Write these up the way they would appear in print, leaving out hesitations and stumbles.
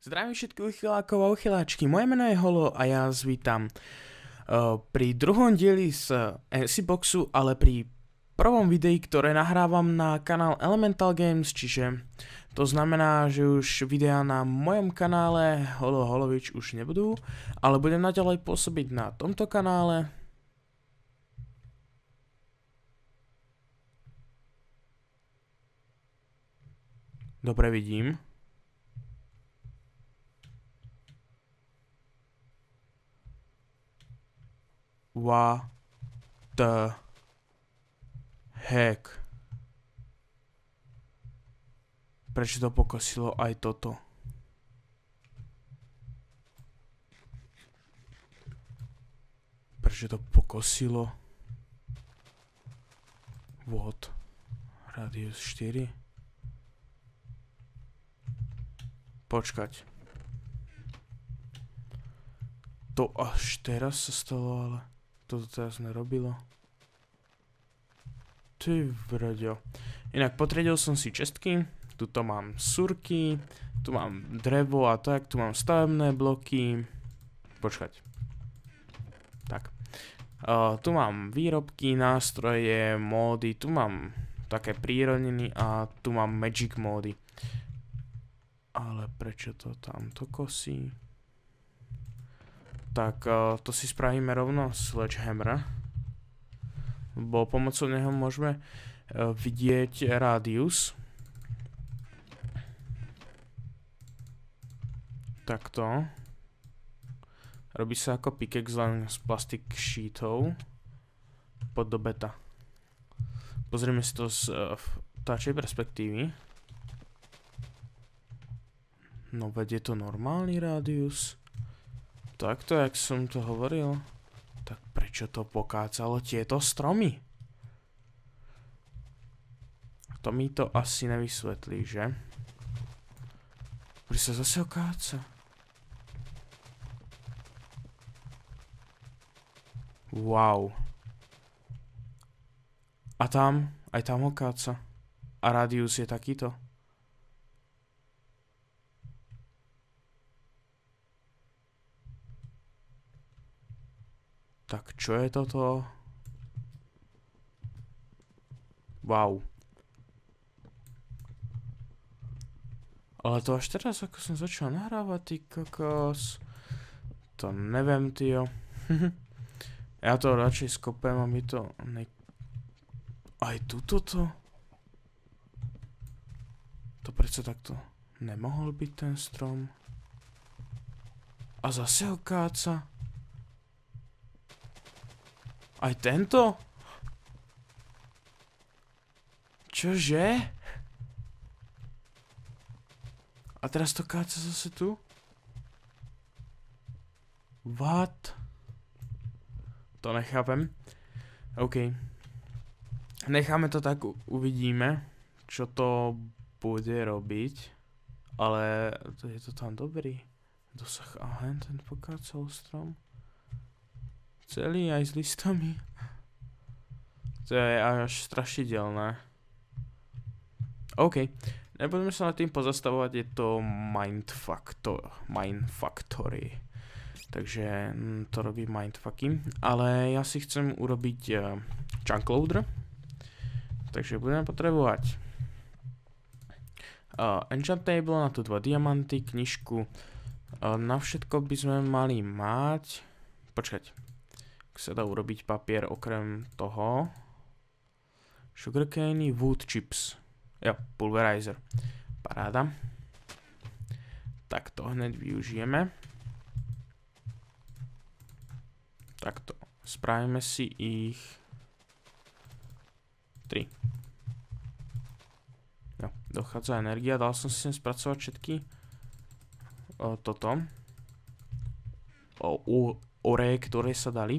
Zdravím všetkých uchylákov a uchyláčky, moje meno je Holo a ja vás vítam pri druhom dieli z MC Boxu, ale pri prvom videi, ktoré nahrávam na kanál Elemental Games, čiže to znamená, že už videá na mojom kanále Holo Holovič už nebudú, ale budem naďalej pôsobiť na tomto kanále. Dobre vidím. What the heck? Prečo to pokosilo aj toto? Prečo to pokosilo? What? Radius 4? Počkať. To až teraz sa stalo, ale toto teraz nerobilo. Ty vraďo. Inak potriedil som si čestky. Tuto mám surky. Tu mám drevo a tak. Tu mám stavebné bloky. Počkať. Tak. Tu mám výrobky, nástroje, módy. Tu mám také prírodniny a tu mám magic módy. Ale prečo to tamto kosí? Tak to si spravíme rovno Sledgehammer. Bo pomocou neho môžeme vidieť radius. Takto. Robí sa ako pickaxe len z plastic sheetov. Pod do beta. Pozrieme si to z vtáčej perspektívy. No veď je to normálny radius. Takto, jak som to hovoril. Tak prečo to pokácalo tieto stromy? To mi to asi nevysvetlí, že? Prečo sa zase okáca? Wow. A tam, aj tam okáca. A radius je takýto. Tak čo je toto? Wow. Ale to až teraz, ako som začal nahrávať, ty kokos. To neviem, tyjo. Ja to radšej skopem a mi to... Aj tuto to? To prečo takto? Nemohol byť ten strom? A zase okáca? Aj tento? Čože? A teraz to káca zase tu? What? To nechápem. OK. Necháme to tak, uvidíme, čo to bude robiť. Ale je to tam dobrý. Dosah, aha, ten pokácal strom. Celý aj s listami. To je až strašidelné. OK. Nebudeme sa nad tým pozastavovať, je to Mindfactory. Takže to robí Mindfucky. Ale ja si chcem urobiť chunk loader. Takže budeme potrebovať enchant table, na to 2 diamanty, knižku. Na všetko by sme mali mať... Počkať. Sa dá urobiť papier okrem toho. Sugarcane, wood chips. Jo, pulverizer. Paráda. Tak to hneď využijeme. Takto. Spravíme si ich 3. Jo, dochádza energia. Dal som si sem spracovať všetky toto. Oreje, ktoré sa dali.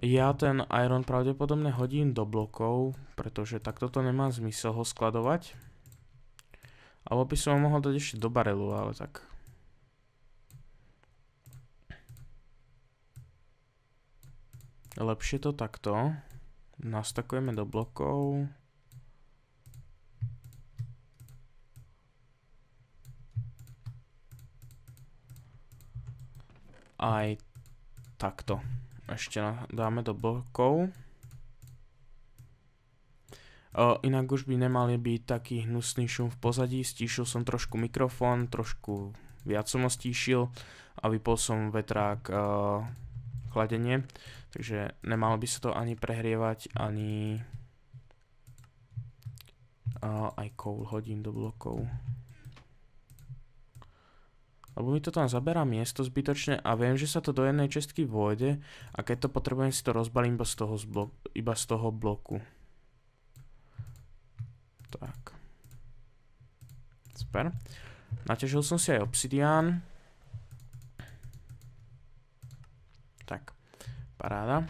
Ja ten iron pravdepodobne hodím do blokov, pretože takto to nemá zmysel ho skladovať. Alebo by som ho mohol dať ešte do barelu, ale tak. Lepšie to takto. Nastakujeme do blokov. aj takto. Ešte dáme do blokov. Inak už by nemali byť taký hnusný šum v pozadí. Stíšil som trošku mikrofón, trošku viac som ho stíšil a vypol som vetrák chladenie. Takže nemalo by sa to ani prehrievať, ani aj coal hodím do blokov. Lebo mi to tam zaberá miesto zbytočne a viem, že sa to do jednej čestky vôjde a keď to potrebujem, si to rozbalím iba z toho bloku. Tak. Super. Naťažil som si aj obsidián. Tak. Paráda.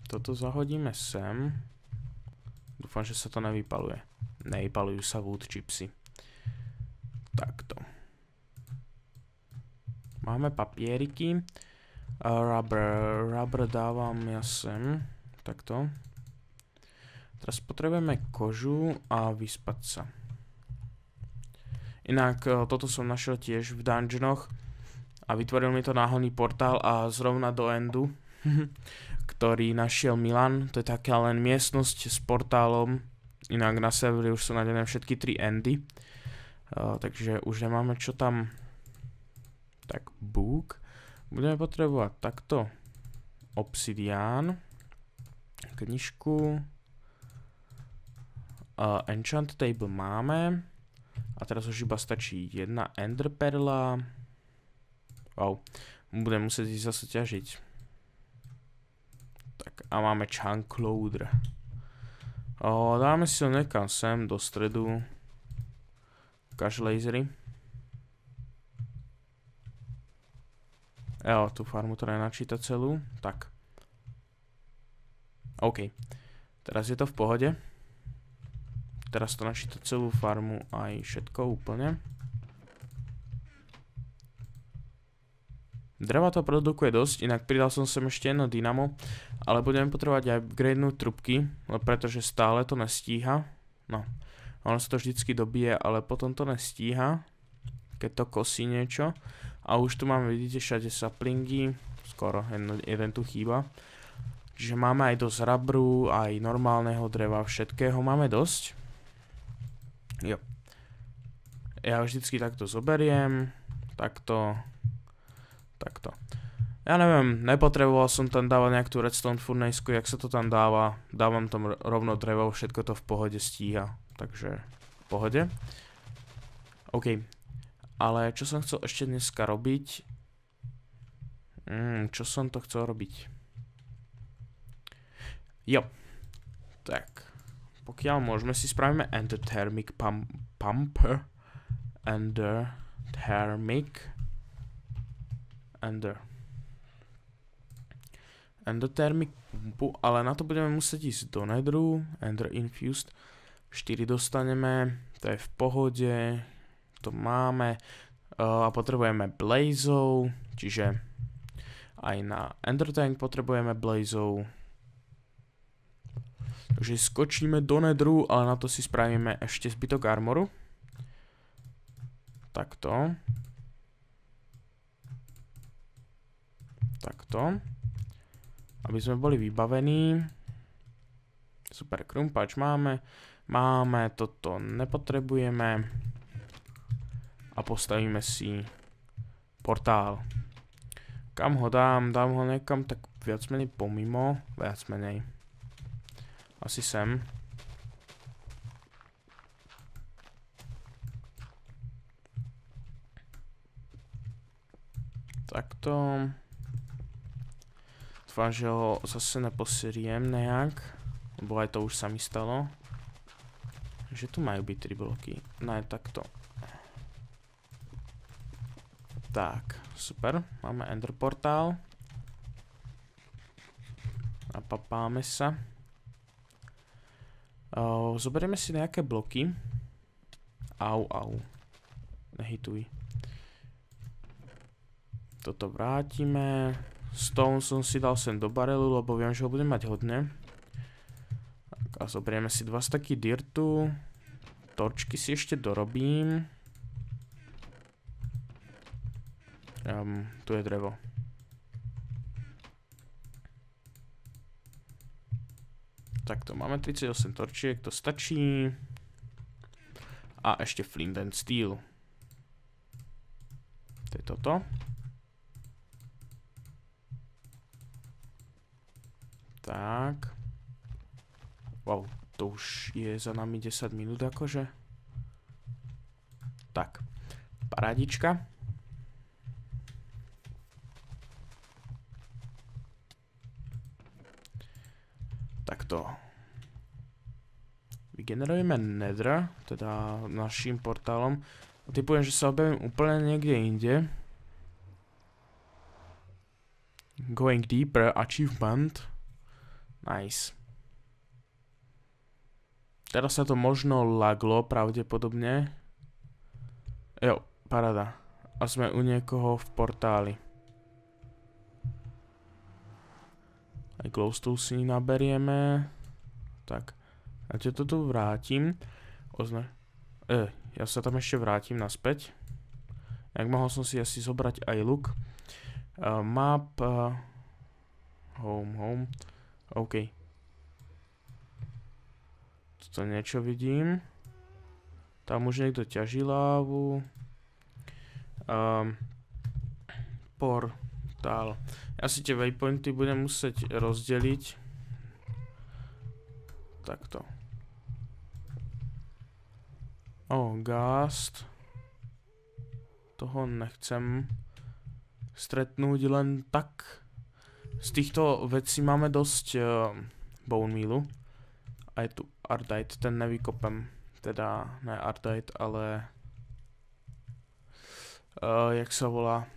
Toto zahodíme sem. Dúfam, že sa to nevypaluje. Nevypalujú sa wood chipsy. Takto. Máme papieriky. Rubber dávam ja sem. Takto. Teraz potrebujeme kožu a vyspať sa. Inak toto som našiel tiež v dungeonoch a vytvoril mi to náhodný portál a zrovna do endu, ktorý našiel Milan. To je taká len miestnosť s portálom. Inak na serveri už sú nadené všetky 3 endy. Takže už nemáme čo tam. Tak, book. Budeme potrebovať takto obsidián, knižku, enchant table máme a teraz už iba stačí jedna ender perla. Wow, budem musieť ísť zase ťažiť. Tak a máme chunk loader. Dáme si ho nekam sem do stredu. Ukáž lasery. Jo, tú farmu to nenačíta celú. Tak. OK. Teraz je to v pohode. Teraz to načíta celú farmu aj všetko úplne. Dreva to produkuje dosť, inak pridal som sem ešte jedno dynamo, ale budeme potrebovať aj upgradenúť trubky, pretože stále to nestíha. No, ono sa to vždycky dobije, ale potom to nestíha, keď to kosí niečo. A už tu máme, vidíte, všade saplingy, skoro, jeden tu chýba. Čiže máme aj dosť rubberu, aj normálneho dreva, všetkého máme dosť. Jo. Ja vždycky takto zoberiem, takto. Ja neviem, nepotreboval som tam dávať nejakú tú redstone furnace-ku, jak sa to tam dáva. Dávam tam rovno drevo, všetko to v pohode stíha. Takže v pohode. OK. Ale čo som chcel ešte dneska robiť? Čo som to chcel robiť? Jo. Tak. Pokiaľ môžeme, si spravíme endothermic pump. Endothermic pumpu, ale na to budeme musieť ísť do Netheru. Ender infused. 4 dostaneme. To je v pohode. To máme a potrebujeme blazov, čiže aj na Ender Tank potrebujeme blazov. Takže skočíme do Netheru, ale na to si spravíme ešte zbytok armoru. Takto. Takto. Aby sme boli vybavení. Super, krumpač máme. Máme, toto nepotrebujeme. A postavíme si portál. Kam ho dám? Dám ho niekam tak viac menej pomimo. Viac menej. Asi sem. Takto. Dúfam, že ho zase neposeriem nejak. Lebo aj to už sa mi stalo. Že tu majú byť 3 bloky. No je takto. Tak, super. Máme Ender portál. A papáme sa. Zoberieme si nejaké bloky. Au. Nehituj. Toto vrátime. Stone som si dal sem do barelu, lebo viem, že ho budem mať hodne. Tak, a zoberieme si 2 staky dirtu. Torčky si ešte dorobím. Tu je drevo. Takto, máme 38 torčiek, to stačí. A ešte flint and steel. To je toto. Tak. Wow, to už je za nami 10 minút akože. Tak, parádička. Takto. Vygenerujeme nether, teda naším portálom. Typujem, že sa objavím úplne niekde inde. Going deeper, achievement. Nice. Teraz sa to možno laglo, pravdepodobne. Jo, paráda. A sme u niekoho v portáli. Aj glowstone si naberieme. Tak. Ja ti to tu vrátim. Ja sa tam ešte vrátim naspäť. Jak mohol som si asi zobrať aj look. Map. Home. OK. Tuto niečo vidím. Tam už niekto ťaží lávu. Portál. Ja si tie waypointy budem musieť rozdeliť. Takto. Ghast. Toho nechcem stretnúť len tak. Z týchto vecí máme dosť bone mealu. Aj tu ardite, ten nevykopem. Teda, ne ardite, ale... jak sa volá?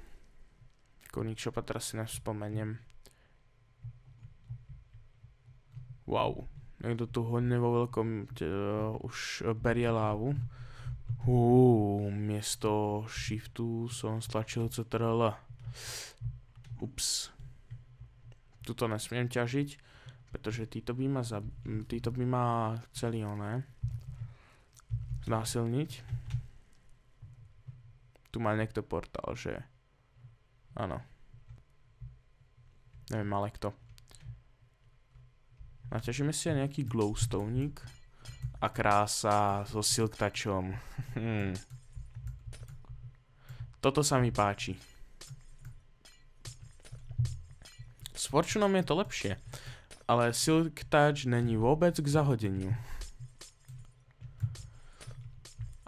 Koník šopa, teraz si nevzpomeniem. Wow. Niekto tu hodne vo veľkom už berie lávu. Miesto shiftu som stlačil CTRL. Ups. Tuto nesmiem ťažiť, pretože títo by ma chceli znásilniť. Tu má niekto portál, že? Áno. Neviem, ale kto. Naťažíme si aj nejaký glowstoneík. A krása so silk touchom. Toto sa mi páči. S fortunom je to lepšie. Ale silk touch není vôbec k zahodeniu.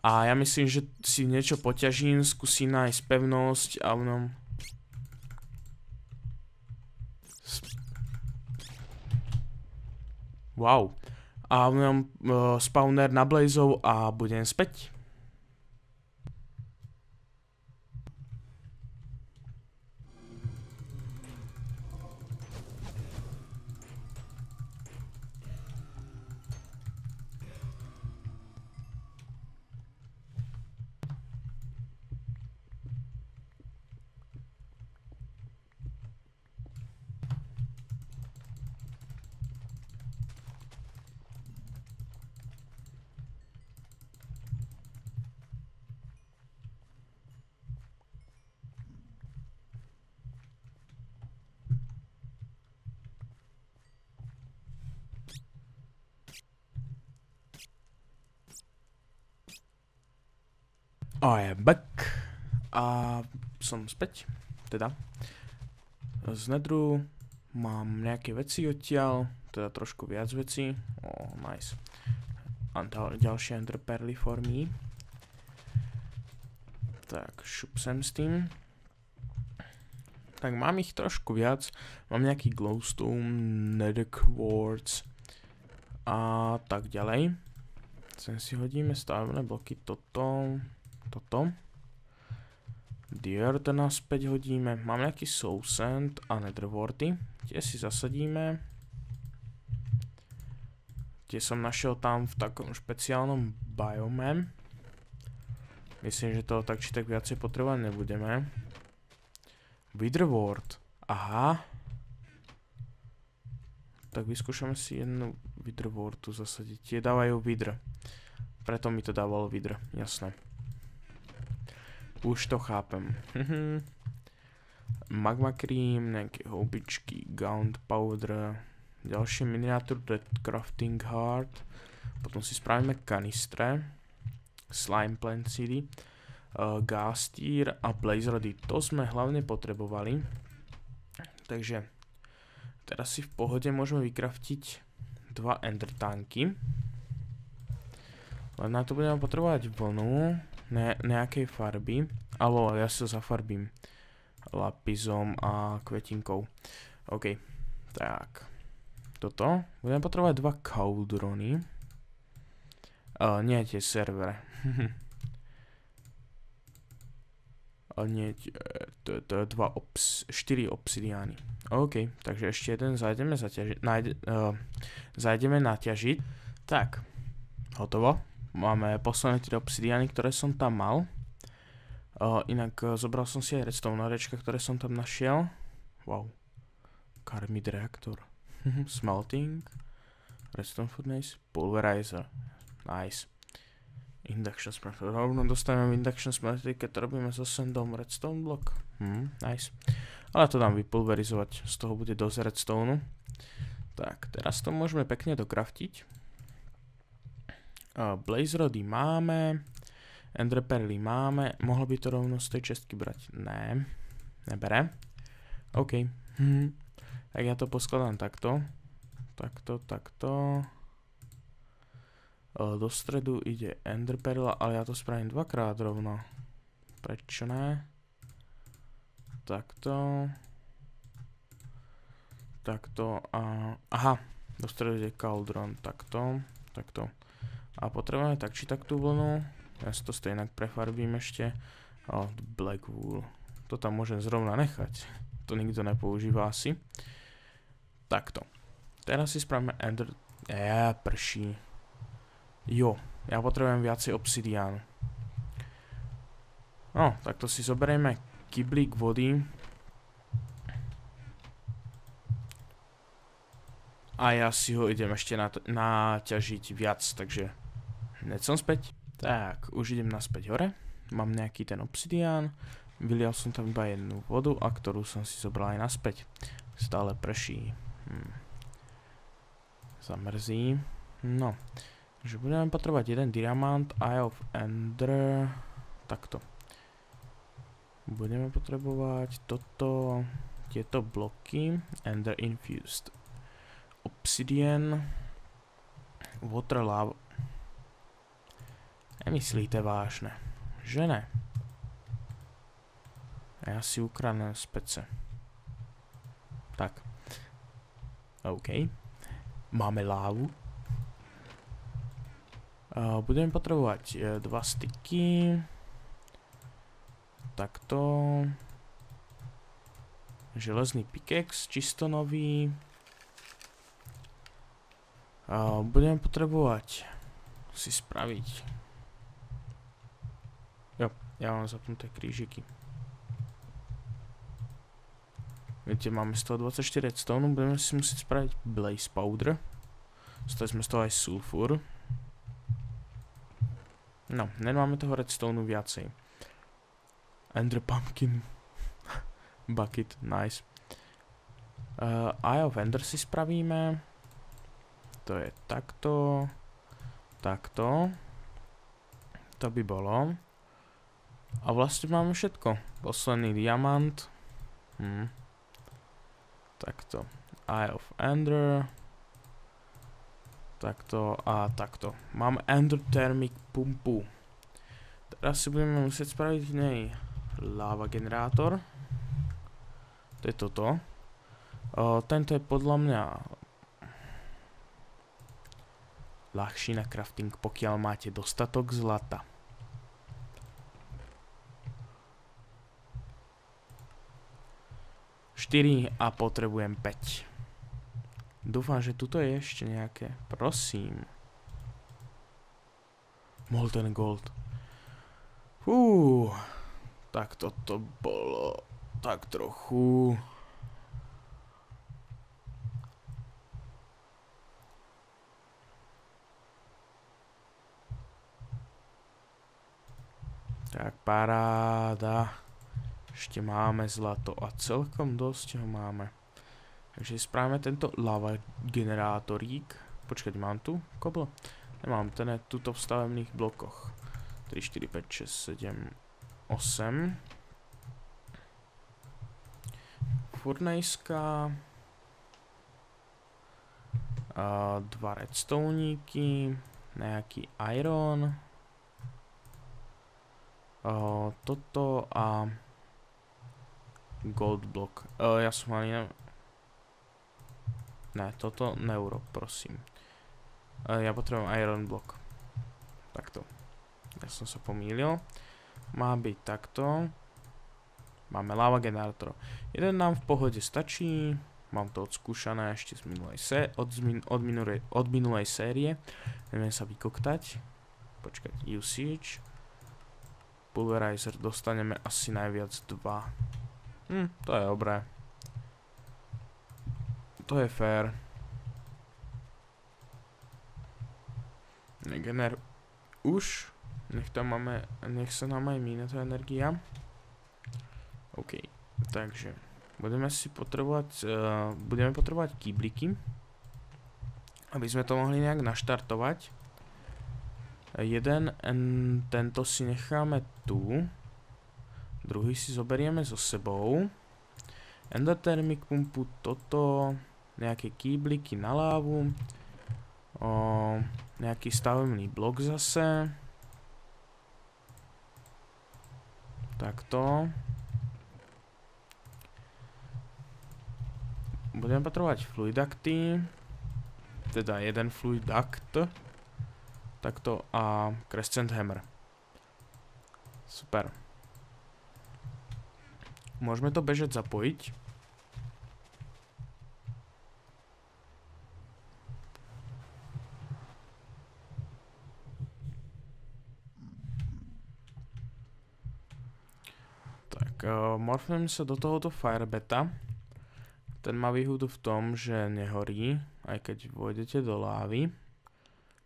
A ja myslím, že si niečo poťažím, skúsim nájsť pevnosť a wow. A mám spawner na blazov a budem späť. I am back. A som späť. Teda. Z nedru mám nejaké veci odtiaľ. Teda trošku viac vecí. Nice. A ďalšie ender perly for me. Tak, šup sem s tým. Tak mám ich trošku viac. Mám nejaký glowstone, nether quartz a tak ďalej. Sem si hodíme stavebné bloky, toto. Dirt naspäť hodíme. Mám nejaký soul sand a nether warty. Tie si zasadíme. Tie som našiel tam v takom špeciálnom biome. Myslím, že to tak či tak viacej potrebovať nebudeme. Wither ward. Aha. Tak vyskúšame si jednu wither wardu zasadiť. Tie dávajú wither. Preto mi to dávalo wither. Jasné. Už to chápem. Magma cream, nejaké houbičky, gunpowder, ďalšie miniatúr, to je crafting heart. Potom si spravíme kanistre, slime plant seedy, gas tier a blaze rody. To sme hlavne potrebovali. Takže teraz si v pohode môžeme vykraftiť 2 ender tanky. Len na to budeme potrebovať vlnu, nejakej farby, alebo ja si to zafarbím lapizom a kvetinkou. OK, tak. Toto. Budeme potrebovať 2 cauldrony. Nie tie servere. Nie, to je 4 obsidiány. OK, takže ešte jeden zajdeme naťažiť. Tak, hotovo. Máme posledné 3 obsidiány, ktoré som tam mal. Inak zobral som si aj redstone orečka, ktoré som tam našiel. Wow. Karmid reaktor. Smelting. Redstone furnace. Pulverizer. Nice. Induction smelter. Rovno dostaneme induction smelter, keď to robíme so sandom redstone block. Nice. Ale to dám vypulverizovať. Z toho bude dosť redstoneu. Tak, teraz to môžeme pekne dokraftiť. Blaze rody máme. Ender perly máme. Mohlo by to rovno z tej čestky brať? Ne. Nebere. OK. Tak ja to poskladám takto. Takto. Do stredu ide ender perla, ale ja to spravím 2-krát rovno. Prečo ne? Takto. A... Aha. Do stredu ide cauldron. Takto. A potrebujeme tak či tak tú vlnu. Ja si to stejnak prefarbím ešte. Black wool. To tam môžem zrovna nechať. To nikto nepoužíva asi. Takto. Teraz si spravíme ender... prší. Jo, ja potrebujem viacej obsidiánu. No, takto si zoberieme kyblík vody. A ja si ho idem ešte naťažiť viac, takže hneď som späť. Tak, už idem naspäť hore. Mám nejaký ten obsidián. Vylial som tam iba jednu vodu, a ktorú som si zobral aj naspäť. Stále prší. Zamrzí. No. Takže budeme potrebovať jeden diamant, Eye of Ender. Takto. Budeme potrebovať toto, tieto bloky. Ender Infused. Obsidian. Water lava. Nemyslíte vážne, že ne? A ja si ukradnem z pece. Tak. OK. Máme lávu. Budeme potrebovať 2 styky. Takto. Železný pickaxe, čisto nový. Budeme potrebovať si spraviť. Jo, ja mám zapnuté krížiky. Viete, máme z toho 24 redstone, budeme si musieť spraviť blaze powder. Stali sme z toho aj sulfur. No, nemáme toho redstoneu viacej. Ender pumpkin. Bucket, nice. Eye of Ender si spravíme. To je takto. Takto. To by bolo. A vlastne máme všetko. Posledný diamant. Takto. Eye of Ender. Takto a takto. Mám endothermic pumpu. Teraz si budeme musieť spraviť v nej lava generátor. To je toto. Tento je podľa mňa ľahší na crafting, pokiaľ máte dostatok zlata. A potrebujem 5. Dúfam, že tuto je ešte nejaké. Prosím. Molten gold. Tak toto bolo tak trochu. Tak paráda. Ešte máme zlato a celkom dosť ho máme. Takže spravíme tento lava generátorík. Počkať, mám tu kobl? Nemám, ten je tuto v stavebných blokoch. 3, 4, 5, 6, 7, 8. Furnejska. 2 redstoneíky. Nejaký iron. Toto a gold block. Ja som ani ne, toto neurob, prosím. Ja potrebujem iron block. Takto. Ja som sa pomýlil. Má byť takto. Máme lava generátor. Jeden nám v pohode stačí. Mám to odskúšané ešte z od minulej série. Neviem sa vykoktať. Počkať, usage. Pulverizer dostaneme asi najviac 2. To je dobré. To je fair. Už. Nech sa nám aj míne tá energia. OK. Takže budeme potrebovať kýbliky, aby sme to mohli nejak naštartovať. Tento si necháme tu. Druhý si zoberieme so sebou. Endothermic pumpu, toto. Nejaké kýbliky na lávu. Nejaký stavebný blok zase. Takto. Budeme potrebovať fluidakty. Teda jeden fluidakt. Takto a Crescent Hammer. Super. Môžeme to bežať zapojiť. Tak, morfnem sa do tohoto firebeta. Ten má výhodu v tom, že nehorí, aj keď vôjdete do lávy.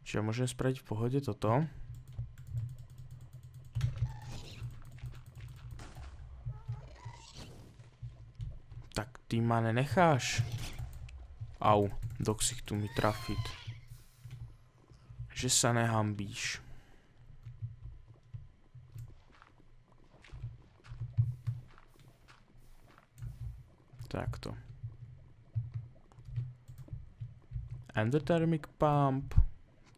Čiže môžem spraviť v pohode toto. Tak ty ma nenecháš. Au, do ksichtu mi trafiť. Že sa nehambíš. Takto. Endothermic pump.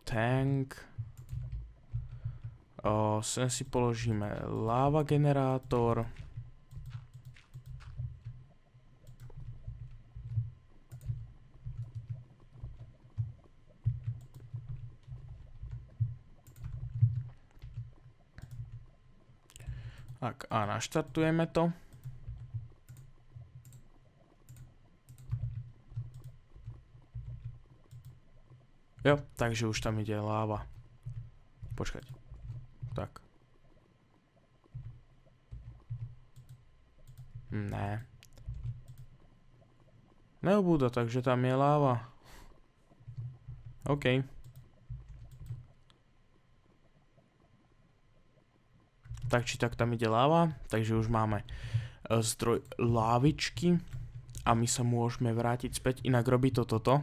Tank. Sem si položíme lava generátor. Tak a naštartujeme to. Jo, takže už tam ide láva. Počkať. Tak. Ne. Neobúda, takže tam je láva. OK. Tak či tak tam ide láva, takže už máme zdroj lávičky a my sa môžeme vrátiť späť. Inak robí to toto,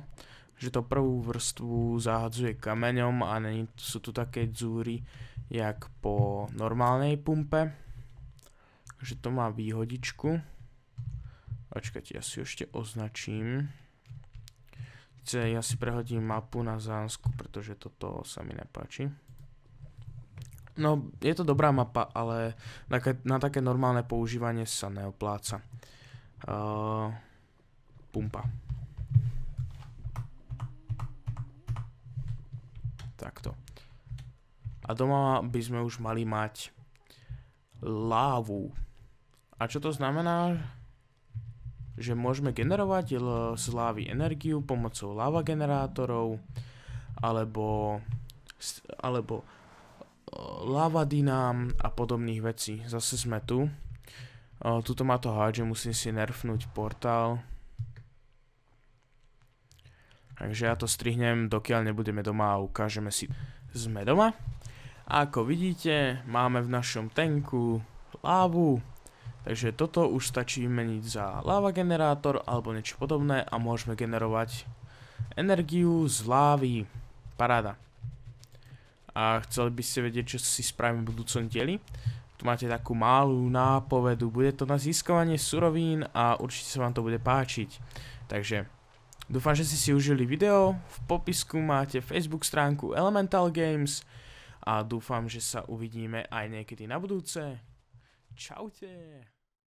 že to prvú vrstvu zahadzuje kameňom a sú tu také dzúry jak po normálnej pumpe. Takže to má výhodičku. Počkajte, ja si ešte označím. Ja si prehodím mapu na Zánsku, pretože toto sa mi nepáči. No, je to dobrá mapa, ale na také normálne používanie sa neopláca. Pumpa. Takto. A doma by sme už mali mať lávu. A čo to znamená? Že môžeme generovať z lávy energiu pomocou lava generátorov alebo lavadinám a podobných vecí. Zase sme tu. Tuto ma to hádže, musím si nerfnúť portál. Takže ja to strihnem, dokiaľ nebudeme doma a ukážeme si. Sme doma. A ako vidíte, máme v našom tanku lávu. Takže toto už stačí vymeniť za lava generátor alebo niečo podobné a môžeme generovať energiu z lávy. Paráda. A chceli by ste vedieť, čo si spravím v budúcom dieli? Tu máte takú malú nápovedu. Bude to na získavanie surovín a určite sa vám to bude páčiť. Takže dúfam, že ste si užili video. V popisku máte Facebook stránku Elemental Games a dúfam, že sa uvidíme aj niekedy na budúce. Čaute.